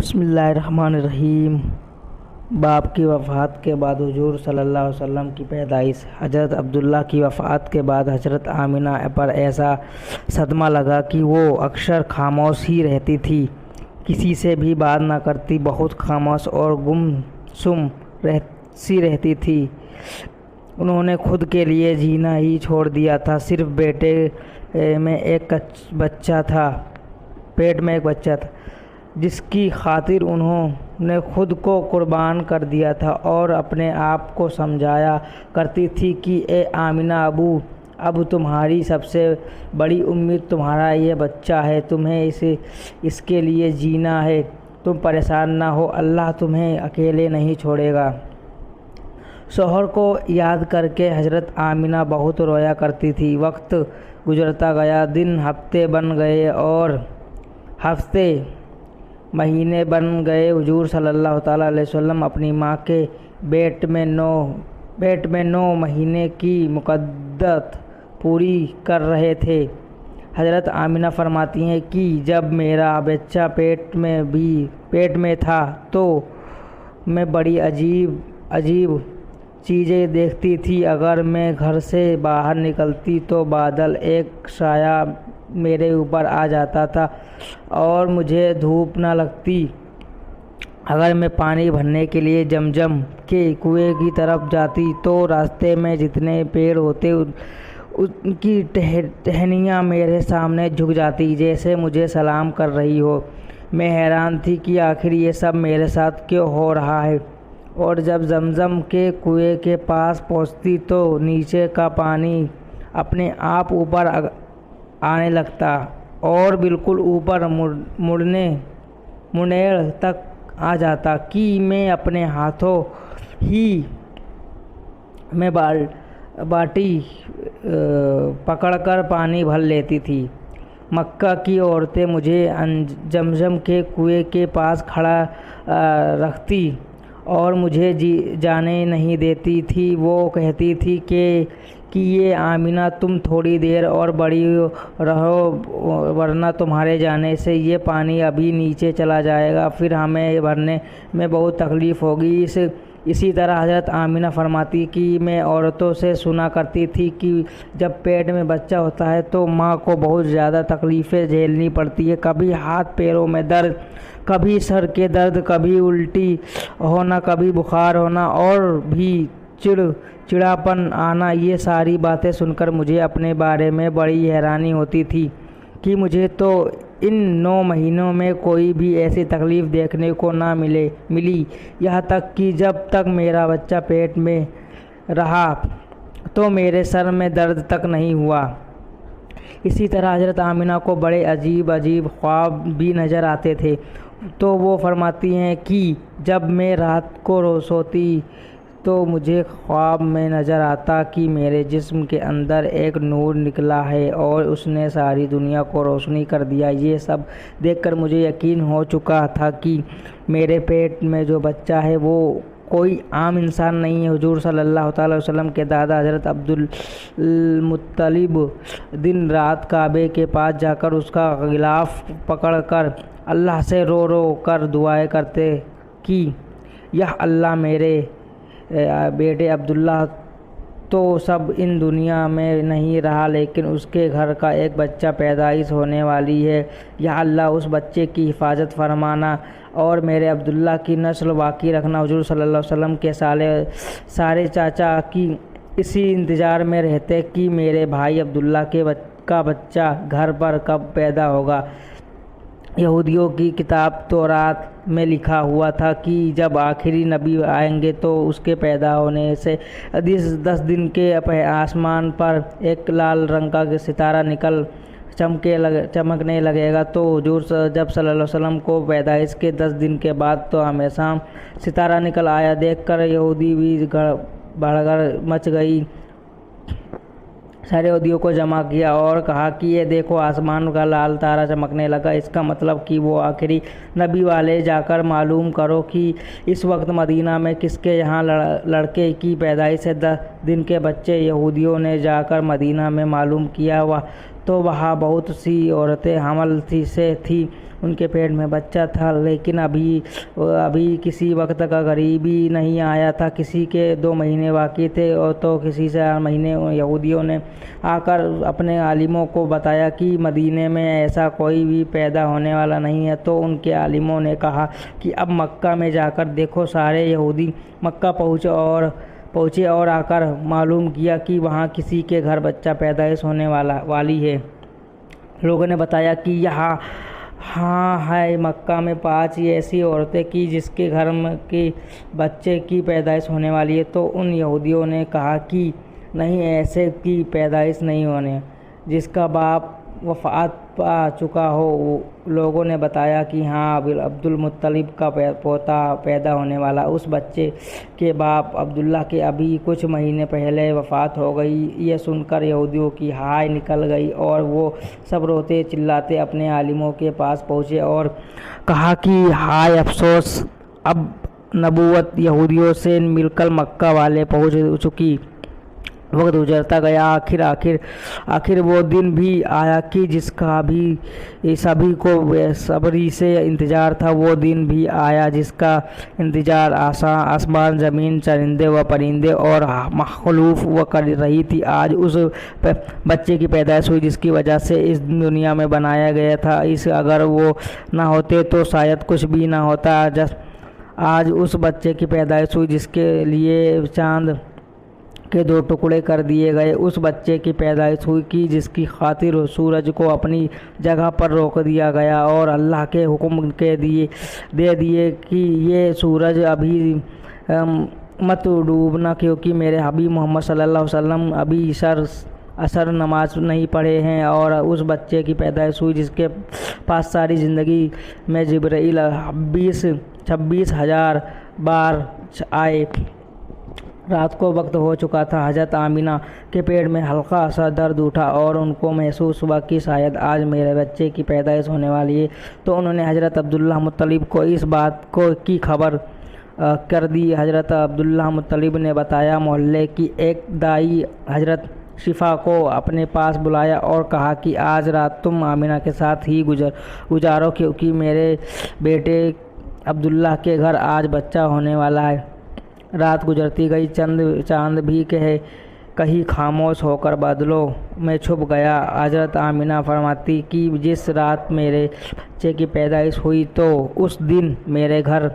بسم اللہ الرحمن الرحیم۔ باپ کی وفات کے بعد حضور صلی اللہ علیہ وسلم کی پیدائش۔ حضرت عبداللہ کی وفات کے بعد حضرت آمنہ پر ایسا صدمہ لگا کہ وہ اکثر خاموش ہی رہتی تھی، کسی سے بھی بات نہ کرتی، بہت خاموش اور گمسم سی رہتی تھی۔ انہوں نے خود کے لیے جینا ہی چھوڑ دیا تھا۔ صرف پیٹ میں ایک بچہ تھا جس کی خاطر انہوں نے خود کو قربان کر دیا تھا، اور اپنے آپ کو سمجھایا کرتی تھی کہ اے آمنہ، اب تمہاری سب سے بڑی امید تمہارا یہ بچہ ہے، تمہیں اس کے لیے جینا ہے، تم پریشان نہ ہو، اللہ تمہیں اکیلے نہیں چھوڑے گا۔ شوہر کو یاد کر کے حضرت آمنہ بہت رویا کرتی تھی۔ وقت گزرتا گیا، دن ہفتے بن گئے اور ہفتے مہینے بن گئے۔ حضور صلی اللہ تعالیٰ علیہ وسلم اپنی ماں کے پیٹ میں 9 مہینے کی مدت پوری کر رہے تھے۔ حضرت آمنہ فرماتی ہیں کہ جب میرا بچہ پیٹ میں تھا تو میں بڑی عجیب چیزیں دیکھتی تھی۔ اگر میں گھر سے باہر نکلتی تو بادل ایک سایہ میرے اوپر آ جاتا تھا اور مجھے دھوپ نہ لگتی۔ اگر میں پانی بھرنے کے لیے زمزم کے کنویں کی طرف جاتی تو راستے میں جتنے پیڑ ہوتے ان کی ٹہنیاں میرے سامنے جھک جاتی، جیسے مجھے سلام کر رہی ہو۔ میں حیران تھی کہ آخر یہ سب میرے ساتھ کیوں ہو رہا ہے، اور جب زمزم کے کنویں کے پاس پہنچتی تو نیچے کا پانی اپنے آپ اوپر آنے لگتا اور بالکل اوپر منڈیر تک آ جاتا کہ میں اپنے ہاتھوں ہی میں باٹی پکڑ کر پانی بھر لیتی تھی۔ مکہ کی عورتیں مجھے زمزم کے کنویں کے پاس کھڑا رکھتی اور مجھے جانے نہیں دیتی تھی۔ وہ کہتی تھی کہ یہ آمنہ، تم تھوڑی دیر اور بڑی رہو، ورنہ تمہارے جانے سے یہ پانی ابھی نیچے چلا جائے گا، پھر ہمیں بھرنے میں بہت تکلیف ہوگی۔ اسی طرح حضرت آمنہ فرماتی کہ میں عورتوں سے سنا کرتی تھی کہ جب پیٹ میں بچہ ہوتا ہے تو ماں کو بہت زیادہ تکلیفیں جھیلنی پڑتی ہے، کبھی ہاتھ پیروں میں درد، کبھی سر کے درد، کبھی الٹی ہونا، کبھی بخار ہونا اور بھی چڑچڑاپن آنا۔ یہ ساری باتیں سن کر مجھے اپنے بارے میں بڑی حیرانی ہوتی تھی کہ مجھے تو ان 9 مہینوں میں کوئی بھی ایسی تکلیف دیکھنے کو نہ ملی، یہاں تک کہ جب تک میرا بچہ پیٹ میں رہا تو میرے سر میں درد تک نہیں ہوا۔ اسی طرح حضرت آمنہ کو بڑے عجیب خواب بھی نظر آتے تھے۔ تو وہ فرماتی ہیں کہ جب میں رات کو سوتی تو مجھے خواب میں نظر آتا کہ میرے جسم کے اندر ایک نور نکلا ہے اور اس نے ساری دنیا کو روشنی کر دیا۔ یہ سب دیکھ کر مجھے یقین ہو چکا تھا کہ میرے پیٹ میں جو بچہ ہے وہ کوئی عام انسان نہیں ہے۔ حضور صلی اللہ تعالیٰ علیہ وسلم کے دادا حضرت عبدالمطلب دن رات کعبے کے پاس جا کر اس کا غلاف پکڑ کر اللہ سے رو کر دعائیں کرتے کہ یا اللہ، میرے بیٹے عبداللہ تو سب ان دنیا میں نہیں رہا، لیکن اس کے گھر کا ایک بچہ پیدائش ہونے والی ہے، یا اللہ اس بچے کی حفاظت فرمانا اور میرے عبداللہ کی نسل باقی رکھنا۔ حضور صلی اللہ علیہ وسلم کے سارے چاچا کی اسی انتظار میں رہتے کہ میرے بھائی عبداللہ کا بچہ گھر پر کب پیدا ہوگا۔ یہودیوں کی کتاب تورات میں لکھا ہوا تھا کہ جب آخری نبی آئیں گے تو اس کے پیدا ہونے سے 10 دن کے آسمان پر ایک لال رنگ کا ستارہ چمکنے لگے گا۔ تو حضور جب صلی اللہ علیہ وسلم کو پیدائش کے 10 دن کے بعد تو ہمیشہ ستارہ نکل آیا، دیکھ کر یہودی بھی بھگدڑ مچ گئی۔ سارے یہودیوں کو جمع کیا اور کہا کہ یہ دیکھو، آسمان کا لال تارا چمکنے لگا، اس کا مطلب کہ وہ آخری نبی والے، جا کر معلوم کرو کہ اس وقت مدینہ میں کس کے یہاں لڑکے کی پیدائش ہے 10 دن کے بچے۔ یہودیوں نے جا کر مدینہ میں معلوم کیا تو وہاں بہت سی عورتیں حامل سے تھیں۔ ان کے پیٹ میں بچہ تھا، لیکن ابھی کسی وقت کا غریبی نہیں آیا تھا۔ کسی کے 2 مہینے باقی تھے اور تو کسی سے 8 مہینے۔ یہودیوں نے آ کر اپنے عالموں کو بتایا کہ مدینے میں ایسا کوئی بھی پیدا ہونے والا نہیں ہے، تو ان کے عالموں نے کہا کہ اب مکہ میں جا کر دیکھو۔ سارے یہودی مکہ پہنچے اور آ کر معلوم کیا کہ وہاں کسی کے گھر بچہ پیدائش ہونے والی ہے۔ لوگوں نے بتایا کہ ہاں ہے مکہ میں 5 ایسی عورتیں کہ جس کے گھر کے بچے کی پیدائش ہونے والی ہے، تو ان یہودیوں نے کہا کہ نہیں، ایسے کی پیدائش نہیں ہونے جس کا باپ وفات پا چکا ہو۔ لوگوں نے بتایا کہ ہاں، عبد المطلب کا پوتا پیدا ہونے والا۔ اس بچے کے باپ عبداللہ کے ابھی کچھ مہینے پہلے وفات ہو گئی۔ یہ سن کر یہودیوں کی ہائے نکل گئی اور وہ سب روتے چلاتے اپنے عالموں کے پاس پہنچے اور کہا کہ ہائے افسوس، اب نبوت یہودیوں سے مل کر مکہ والے پہنچ چکی۔ وقت گزرتا گیا، آخر وہ دن بھی آیا کہ جس کا بھی سبھی کو بےصبری سے انتظار تھا۔ وہ دن بھی آیا جس کا انتظار آسمان، زمین، چرندے و پرندے اور مخلوق وہ کر رہی تھی۔ آج اس بچے کی پیدائش ہوئی جس کی وجہ سے اس دنیا میں بنایا گیا تھا۔ اگر وہ نہ ہوتے تو شاید کچھ بھی نہ ہوتا۔ آج اس بچے کی پیدائش ہوئی جس کے لیے چاند کے 2 ٹکڑے کر دیے گئے۔ اس بچے کی پیدائش ہوئی کہ جس کی خاطر سورج کو اپنی جگہ پر روک دیا گیا اور اللہ کے حکم دے دیے کہ یہ سورج ابھی مت ڈوبنا، کیونکہ میرے حبیب محمد صلی اللہ علیہ وسلم ابھی عصر نماز نہیں پڑھے ہیں۔ اور اس بچے کی پیدائش ہوئی جس کے پاس ساری زندگی میں جبرائیل 26,000 بار آئے۔ رات کو وقت ہو چکا تھا۔ حضرت آمینہ کے پیٹ میں ہلکا سا درد اٹھا اور ان کو محسوس ہوا کہ شاید آج میرے بچے کی پیدائش ہونے والی ہے، تو انہوں نے حضرت عبداللہ مطلب کو اس بات کی خبر کر دی۔ حضرت عبداللہ مطلب نے بتایا محلے کی ایک دائی حضرت شفا کو اپنے پاس بلایا اور کہا کہ آج رات تم آمینہ کے ساتھ ہی گزارو، کیونکہ میرے بیٹے عبداللہ کے گھر آج بچہ ہونے والا ہے۔ رات گزرتی گئی، چاند بھی کہیں خاموش ہو کر بادلوں میں چھپ گیا۔ حضرت آمینہ فرماتی کہ جس رات میرے بچے کی پیدائش ہوئی تو اس دن میرے گھر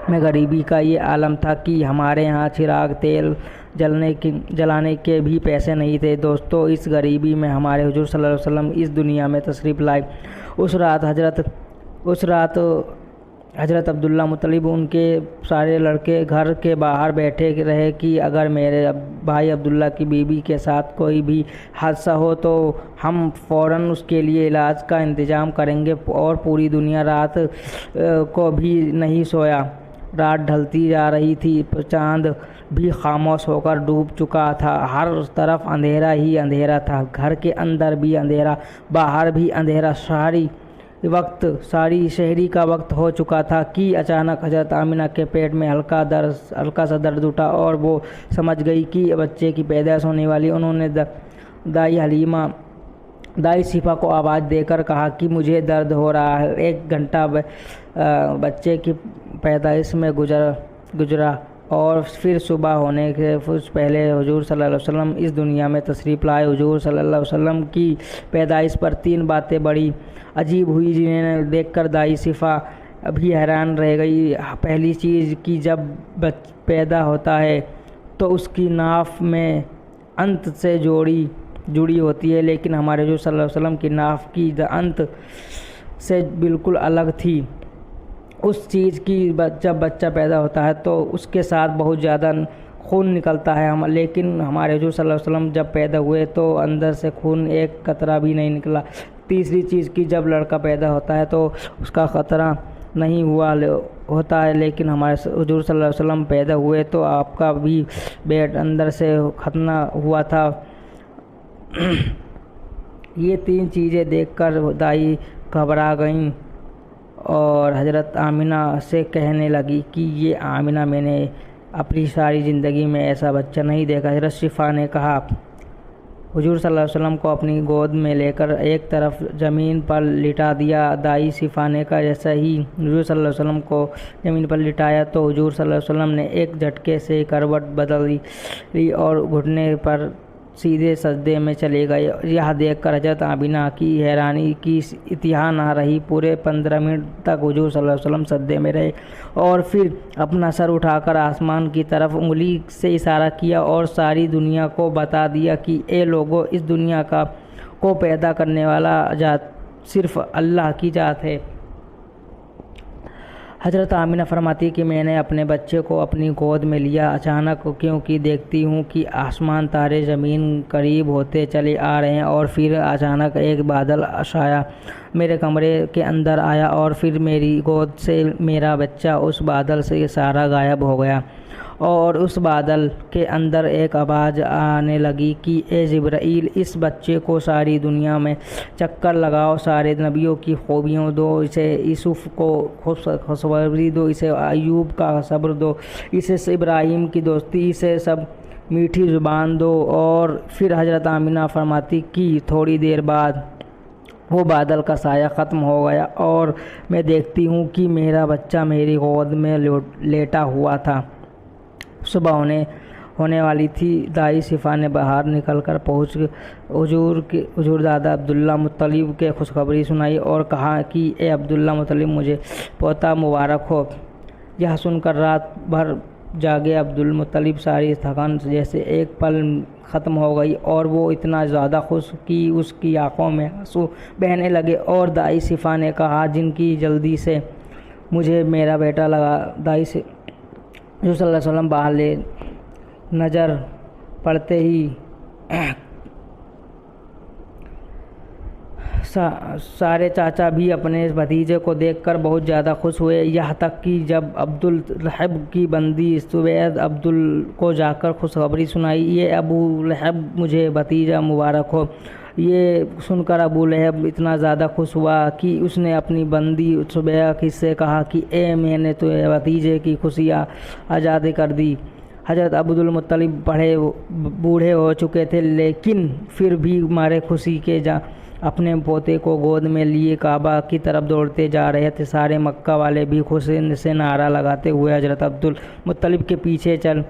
میں غریبی کا یہ عالم تھا کہ ہمارے یہاں چراغ تیل جلانے کے بھی پیسے نہیں تھے۔ دوستو، اس غریبی میں ہمارے حضور صلی اللہ علیہ وسلم اس دنیا میں تشریف لائے۔ اس رات حضرت عبداللہ مطلب ان کے سارے لڑکے گھر کے باہر بیٹھے رہے کہ اگر میرے بھائی عبداللہ کی بیوی کے ساتھ کوئی بھی حادثہ ہو تو ہم فوراً اس کے لیے علاج کا انتظام کریں گے۔ اور پوری دنیا رات کو بھی نہیں سویا۔ رات ڈھلتی جا رہی تھی، چاند بھی خاموش ہو کر ڈوب چکا تھا۔ ہر طرف اندھیرا ہی اندھیرا تھا، گھر کے اندر بھی اندھیرا، باہر بھی اندھیرا۔ ساری شہری کا وقت ہو چکا تھا کہ اچانک حضرت آمینہ کے پیٹ میں ہلکا سا درد اٹھا اور وہ سمجھ گئی کہ بچے کی پیدائش ہونے والی۔ انہوں نے دائی شفا کو آواز دے کر کہا کہ مجھے درد ہو رہا ہے۔ 1 گھنٹہ بچے کی پیدائش میں گزرا اور پھر صبح ہونے کے کچھ پہلے حضور صلی اللہ علیہ وسلم اس دنیا میں تشریف لائے۔ حضور صلی اللہ علیہ وسلم کی پیدائش پر 3 باتیں بڑی عجیب ہوئی جنہیں دیکھ کر دائی شفا بھی حیران رہ گئی۔ پہلی چیز کہ جب بچہ پیدا ہوتا ہے تو اس کی ناف میں انت سے جڑی ہوتی ہے، لیکن ہمارے حضور صلی اللہ علیہ وسلم کی ناف کی انت سے بالکل الگ تھی۔ اس چیز کی جب بچہ پیدا ہوتا ہے تو اس کے ساتھ بہت زیادہ خون نکلتا ہے، لیکن ہمارے حضور صلی اللہ علیہ وسلم جب پیدا ہوئے تو اندر سے خون ایک قطرہ بھی نہیں نکلا۔ تیسری چیز کہ جب لڑکا پیدا ہوتا ہے تو اس کا خطرہ نہیں ہوتا ہے، لیکن ہمارے حضور صلی اللہ علیہ وسلم پیدا ہوئے تو آپ کا بھی پیٹ اندر سے ختنہ ہوا تھا۔ یہ 3 چیزیں دیکھ کر دائی گھبرا گئیں اور حضرت آمینہ سے کہنے لگی کہ یہ آمینہ، میں نے اپنی ساری زندگی میں ایسا بچہ نہیں دیکھا۔ حضرت شفا نے کہا حضور صلی اللہ علیہ وسلم کو اپنی گود میں لے کر ایک طرف زمین پر لٹا دیا۔ دائی صفا نے کہا جیسا ہی حضور صلی اللہ علیہ وسلم کو زمین پر لٹایا تو حضور صلی اللہ علیہ وسلم نے ایک جھٹکے سے کروٹ بدل لی اور گھٹنے پر سیدھے سجدے میں چلے گئے۔ یہ دیکھ کر حضرت آمینہ کی حیرانی کی انتہا نہ رہی۔ پورے 15 منٹ تک حضور صلی اللہ علیہ وسلم سجدے میں رہے اور پھر اپنا سر اٹھا کر آسمان کی طرف انگلی سے اشارہ کیا اور ساری دنیا کو بتا دیا کہ اے لوگو، اس دنیا کو پیدا کرنے والا ذات صرف اللہ کی ذات ہے۔ حضرت آمینہ فرماتی کہ میں نے اپنے بچے کو اپنی گود میں لیا اچانک، کیونکہ دیکھتی ہوں کہ آسمان تارے زمین قریب ہوتے چلے آ رہے ہیں، اور پھر اچانک ایک بادل سایہ میرے کمرے کے اندر آیا اور پھر میری گود سے میرا بچہ اس بادل سے سارا غائب ہو گیا، اور اس بادل کے اندر ایک آواز آنے لگی کہ اے جبرائیل، اس بچے کو ساری دنیا میں چکر لگاؤ، سارے نبیوں کی خوبیوں دو، اسے یوسف کو خوشخبری دو، اسے ایوب کا صبر دو، اسے ابراہیم کی دوستی، اسے سب میٹھی زبان دو۔ اور پھر حضرت آمینہ فرماتی کہ تھوڑی دیر بعد وہ بادل کا سایہ ختم ہو گیا اور میں دیکھتی ہوں کہ میرا بچہ میری گود میں لیٹا ہوا تھا۔ صبح ہونے والی تھی۔ دائی صفا نے باہر نکل کر پہنچ حضور دادا عبداللہ مطلب کے خوشخبری سنائی اور کہا کہ اے عبداللہ مطلب، مجھے پوتا مبارک ہو۔ یہ سن کر رات بھر جاگے عبدالمطلب ساری تھکان جیسے ایک پل ختم ہو گئی اور وہ اتنا زیادہ خوش کہ اس کی آنکھوں میں آنسو بہنے لگے۔ اور دائی صفا نے کہا جن کی جلدی سے مجھے میرا بیٹا لگا۔ دائی سے حضور صلی اللہ علیہ وسلم باہر لے نظر پڑتے ہی سارے چاچا بھی اپنے بھتیجے کو دیکھ کر بہت زیادہ خوش ہوئے، یہاں تک کہ جب عبداللہب کی بندی سوید عبدال کو جا کر خوشخبری سنائی، یہ ابو لہب مجھے بھتیجا مبارک ہو۔ یہ سن کر ابو لہب اتنا زیادہ خوش ہوا کہ اس نے اپنی بندی سوید سے کہا کہ اے میں نے تو بھتیجے کی خوشیاں آزاد کر دی۔ حضرت عبدالمطلب بوڑھے ہو چکے تھے، لیکن پھر بھی مارے خوشی کے اپنے پوتے کو گود میں لیے کعبہ کی طرف دوڑتے جا رہے تھے۔ سارے مکہ والے بھی خوشی سے نعرہ لگاتے ہوئے حضرت عبدالمطلب کے پیچھے چل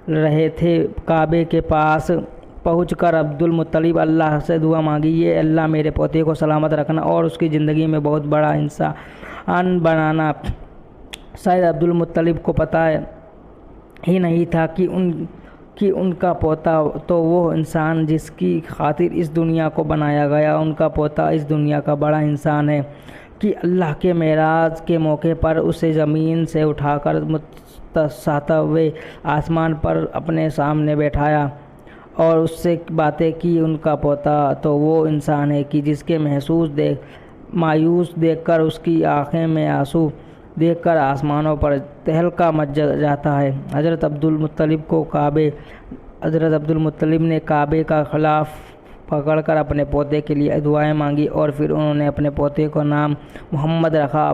رہے تھے۔ کعبے کے پاس پہنچ کر عبدالمطلب اللہ سے دعا مانگی، یہ اللہ میرے پوتے کو سلامت رکھنا اور اس کی زندگی میں بہت بڑا انسان بنانا۔ شاید عبدالمطلب کو پتہ ہی نہیں تھا کہ ان کا پوتا تو وہ انسان جس کی خاطر اس دنیا کو بنایا گیا، ان کا پوتا اس دنیا کا بڑا انسان ہے کہ اللہ کے معراج کے موقع پر اسے زمین سے اٹھا کر 7ویں آسمان پر اپنے سامنے بیٹھایا اور اس سے باتیں کی۔ ان کا پوتا تو وہ انسان ہے کہ جس کے مایوس دیکھ کر اس کی آنکھیں میں آنسو دیکھ کر آسمانوں پر تہلکہ مچ جاتا ہے۔ حضرت عبدالمطلب نے کعبے کا غلاف پکڑ کر اپنے پوتے کے لیے دعائیں مانگی اور پھر انہوں نے اپنے پوتے کا نام محمد رکھا۔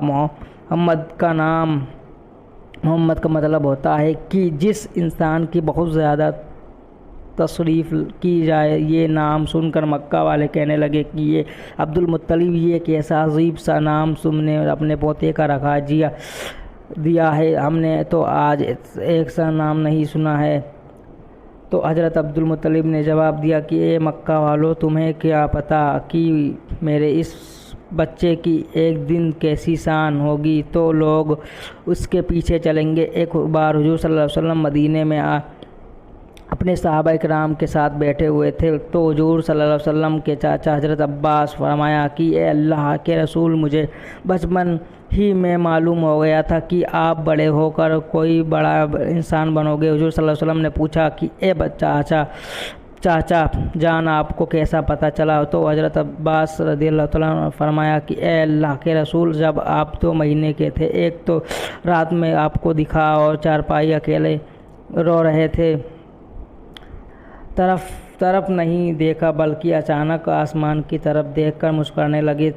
محمد کا مطلب ہوتا ہے کہ جس انسان کی بہت زیادہ تصریف کی جائے۔ یہ نام سن کر مکہ والے کہنے لگے کہ یہ عبدالمطلب، یہ کیسا عجیب سا نام تم نے اپنے پوتے کا رکھا دیا ہے، ہم نے تو آج ایک سا نام نہیں سنا ہے۔ تو حضرت عبدالمطلب نے جواب دیا کہ اے مکہ والو، تمہیں کیا پتہ کہ میرے اس بچے کی ایک دن کیسی شان ہوگی، تو لوگ اس کے پیچھے چلیں گے۔ ایک بار حضور صلی اللہ علیہ وسلم مدینے میں اپنے صحابہ کرام کے ساتھ بیٹھے ہوئے تھے تو حضور صلی اللہ علیہ وسلم کے چاچا حضرت عباس فرمایا کہ اے اللہ کے رسول، مجھے بچپن ہی میں معلوم ہو گیا تھا کہ آپ بڑے ہو کر کوئی بڑا انسان بنو گے۔ حضور صلی اللہ علیہ وسلم نے پوچھا کہ اے چاچا جان، آپ کو کیسا پتہ چلا؟ تو حضرت عباس رضی اللہ عنہ نے فرمایا کہ اے اللہ کے رسول، جب آپ 2 مہینے کے تھے، ایک تو رات میں آپ کو دکھا اور چارپائی اکیلے رو رہے تھے، طرف نہیں دیکھا بلکہ اچانک آسمان کی طرف دیکھ کر مسکرانے لگے۔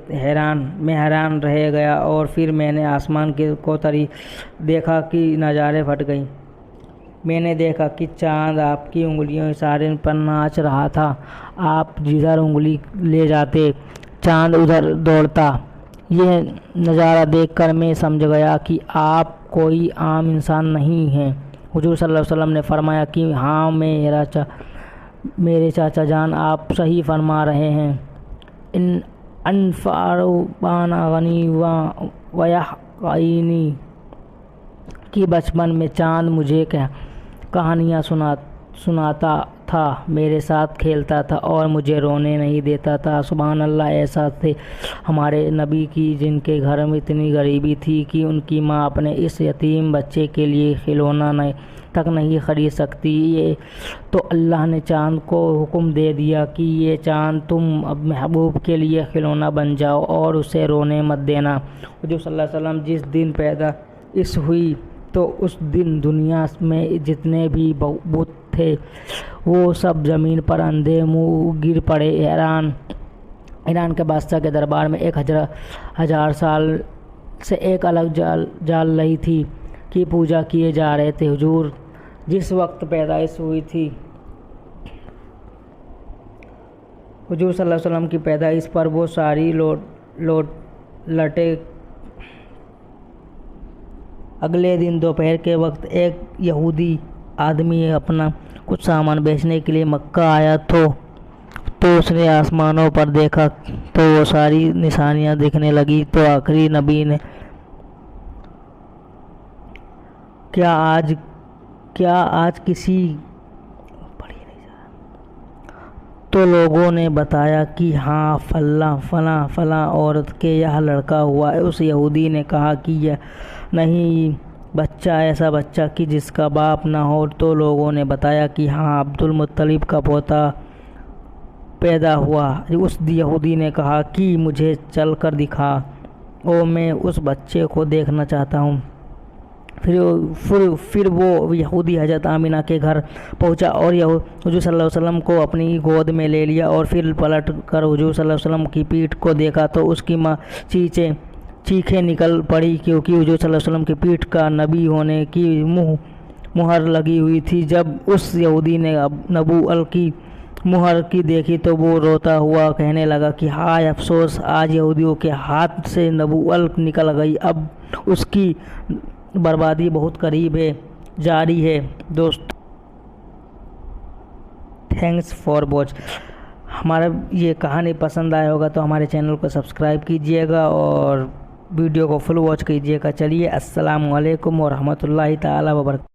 میں حیران رہ گیا اور پھر میں نے آسمان کو دیکھا کہ نظارے پھٹ گئی۔ میں نے دیکھا کہ چاند آپ کی انگلیوں اشارے پر ناچ رہا تھا۔ آپ جدھر انگلی لے جاتے چاند ادھر دوڑتا۔ یہ نظارہ دیکھ کر میں سمجھ گیا کہ آپ کوئی عام انسان نہیں ہیں۔ حضور صلی اللہ علیہ وسلم نے فرمایا کہ ہاں میرے چاچا جان، آپ صحیح فرما رہے ہیں۔ انفارو بانا غنی ویحقینی کہ بچپن میں چاند مجھے کہانیاں سناتا تھا، میرے ساتھ کھیلتا تھا اور مجھے رونے نہیں دیتا تھا۔ سبحان اللہ! ایسا تھے ہمارے نبی کی جن کے گھر میں اتنی غریبی تھی کہ ان کی ماں اپنے اس یتیم بچے کے لیے کھلونا تک نہیں خرید سکتی، یہ تو اللہ نے چاند کو حکم دے دیا کہ یہ چاند تم اب محبوب کے لیے کھلونا بن جاؤ اور اسے رونے مت دینا۔ حضور صلی اللہ علیہ وسلم جس دن پیدائش ہوئی تو اس دن دنیا میں جتنے بھی بت تھے وہ سب زمین پر اندھے منہ گر پڑے۔ ایران کے بادشاہ کے دربار میں 1000 سال سے ایک الگ جال رہی تھی کہ پوجا کیے جا رہے تھے۔ حضور جس وقت پیدائش ہوئی تھی، حضور صلی اللہ علیہ وسلم کی پیدائش پر وہ ساری لٹے۔ اگلے دن دوپہر کے وقت ایک یہودی آدمی اپنا کچھ سامان بیچنے کے لیے مکہ آیا تو اس نے آسمانوں پر دیکھا تو وہ ساری نشانیاں دکھنے لگی۔ تو آخری نبی نے کیا آج کسی تو لوگوں نے بتایا کہ ہاں فلاں عورت کے یہاں لڑکا ہوا ہے۔ اس یہودی نے کہا کہ یہ نہیں بچہ، ایسا بچہ کہ جس کا باپ نہ ہو۔ تو لوگوں نے بتایا کہ ہاں عبد المطلب کا پوتا پیدا ہوا۔ اس یہودی نے کہا کہ مجھے چل کر دکھا، میں اس بچے کو دیکھنا چاہتا ہوں۔ پھر وہ یہودی حضرت آمینہ کے گھر پہنچا اور حضور صلی اللہ علیہ وسلم کو اپنی گود میں لے لیا اور پھر پلٹ کر حضور صلی اللہ علیہ وسلم کی پیٹھ کو دیکھا تو اس کی ماں چیخیں نکل پڑی، کیونکہ حضور صلی اللہ علیہ وسلم کی پیٹھ کا نبی ہونے کی مہر لگی ہوئی تھی۔ جب اس یہودی نے نبوت کی مہر کی دیکھی تو وہ روتا ہوا کہنے لگا کہ ہائے افسوس، آج یہودیوں کے ہاتھ سے نبوت نکل گئی، اب اس کی بربادی بہت قریب ہے۔ جاری ہے دوست، تھینکس فار واچ۔ ہمارا یہ کہانی پسند آیا ہوگا تو ہمارے چینل کو سبسکرائب کیجئے گا اور ویڈیو کو فل واچ کیجئے گا۔ چلیے، السلام علیکم ورحمۃ اللہ تعالی وبرکاتہ۔